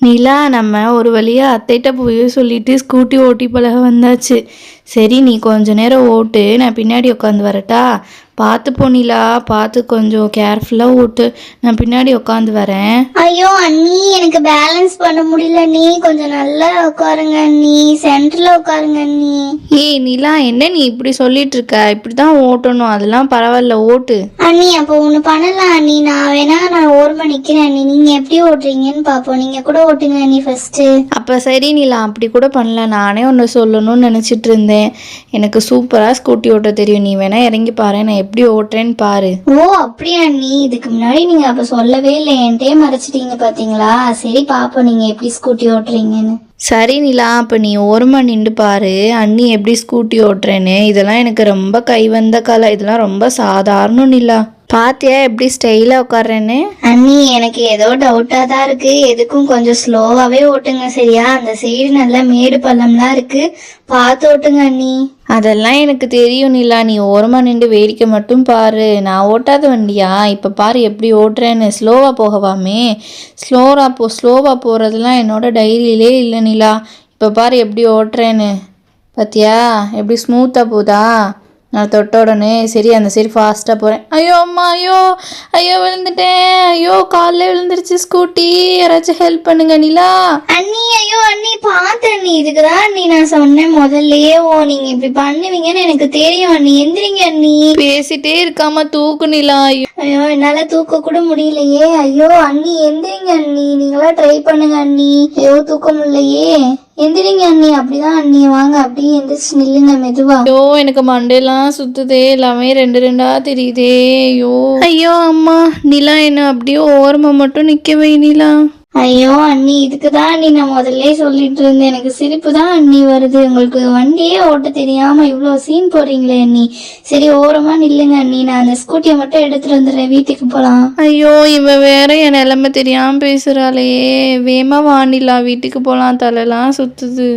நிலா, நம்ம ஒரு வழியா அத்தைட்ட போய் சொல்லிட்டு ஸ்கூட்டி ஓட்டி பழக வந்தாச்சு. சரி, நீ கொஞ்ச நேரம் ஓட்டு, நான் பின்னாடி உட்காந்து வரட்டா? பார்த்து போ நிலா, பார்த்து கொஞ்சம் கேர்ஃபுல்லாக ஓட்டு. நான் பின்னாடி உட்காந்து வரேன். ஐயோ அண்ணி, எனக்கு பேலன்ஸ் பண்ண முடியல அண்ணி. கொஞ்சம் நல்லா உட்காருங்க அண்ணி, சென்டர்ல உட்காருங்க அண்ணி. ஏய் நிலா, என்ன நீ இப்படி சொல்லிட்டு இருக்க? இப்படி தான் ஓட்டணும், அதெல்லாம் பரவாயில்ல, ஓட்டு. அண்ணி அப்போ ஒன்று பண்ணலாம் அண்ணி, நான் ஓரமா நிக்கிறேன் அண்ணி, நீங்க எப்படி ஓட்டுறீங்கன்னு பாப்போம். நீங்க கூட ஓட்டுங்க அண்ணி ஃபர்ஸ்ட். அப்போ சரி நிலா, அப்படி கூட பண்ணல. நானே ஒன்று சொல்லணும்னு நினச்சிட்டு இருந்தேன். எனக்கு சூப்பராக ஸ்கூட்டி ஓட்ட தெரியும். நீ வேணா இறங்கி பாரு, நான் எப்படி ஓட்டுறேன்னு பாரு. ஓ அப்படியா அண்ணி, இதுக்கு முன்னாடி நீங்க அப்ப சொல்லவே இல்லை, என்கிட்டயே மறைச்சிட்டீங்க பாத்தீங்களா. சரி பாப்போம் நீங்க எப்படி ஸ்கூட்டி ஓட்டுறீங்கன்னு. சரி நிலா, அப்போ நீ ஓரமாக நின்று பாரு அண்ணி எப்படி ஸ்கூட்டி ஓட்டுறேன்னு. இதெல்லாம் எனக்கு ரொம்ப கைவந்த கலை, இதெல்லாம் ரொம்ப சாதாரணம் நிலா. பாத்தியா எப்படி ஸ்டைலாக உட்கார்றேன்னு? அண்ணி எனக்கு ஏதோ டவுட்டா தான் இருக்கு, எதுக்கும் கொஞ்சம் ஸ்லோவாவே ஓட்டுங்க சரியா? அந்த சைடு நல்லா மேடு பள்ளம்லாம் இருக்கு, பார்த்து ஓட்டுங்க அண்ணி. அதெல்லாம் எனக்கு தெரியும் நிலா, நீ ஓரமாக நின்று வேடிக்கை மட்டும் பாரு. நான் ஓட்டாத வண்டியா? இப்போ பாரு எப்படி ஓட்டுறேன்னு. ஸ்லோவாக போகவாமே? ஸ்லோவாக போகிறதுலாம் என்னோட டைரியிலே இல்லை நிலா. இப்போ பாரு எப்படி ஓட்டுறேன்னு. பார்த்தியா எப்படி ஸ்மூத்தாக போதா? நான் தொட்ட உடனே சரி, அந்த சைடு ஃபாஸ்ட்டாக போகிறேன். ஐயோ அம்மா, ஐயோ ஐயோ விழுந்துட்டேன், ஐயோ காலில் விழுந்துருச்சு ஸ்கூட்டி, யாராச்சும் ஹெல்ப் பண்ணுங்க நிலா. அண்ணி ஐயோ அண்ணி, பார்த்து அண்ணி, இதுக்குதான் அண்ணி நான் சொன்னேன் முதல்லயே. நீங்க இப்படி பண்ணுவீங்கன்னு எனக்கு தெரியும் அண்ணி. எந்திரிங்க அண்ணி. பேசிட்டே இருக்காம தூக்கு நிலா. ஐயோ என்னால தூக்க கூட முடியலையே. ஐயோ அண்ணி எந்திரிங்க அண்ணி, நீங்களா ட்ரை பண்ணுங்க அண்ணி. ஐயோ தூக்க முடியலையே, எந்திரிங்க அண்ணி. அப்படிதான் அண்ணி, வாங்க அப்படியே எந்திரிச்சு நில்லுங்க மெதுவா. ஐயோ எனக்கு மண்டையெல்லாம் சுத்துதே, எல்லாமே ரெண்டு ரெண்டா தெரியுதே. ஐயோ ஐயோ அம்மா. நிலா, என்ன அப்படியே ஓரமா மட்டும் நிக்க வை நிலா. ஐயோ அண்ணி, இதுக்குதான் அண்ணி நான் முதல்ல சொல்லிட்டு இருந்தேன். எனக்கு சிரிப்பு தான் அண்ணி வருது. உங்களுக்கு வண்டியே ஓட்ட தெரியாம இவ்வளவு சீன் போடுறீங்களே அண்ணி. சரி ஓரமா நில்லுங்க அண்ணி, நான் அந்த ஸ்கூட்டியை மட்டும் எடுத்துட்டு வந்துடுறேன், வீட்டுக்கு போலாம். ஐயோ இவ வேற என் நிலைமை தெரியாம பேசுறாளே. வேமா வானிலா, வீட்டுக்கு போலாம், தலைலாம் சுத்துது.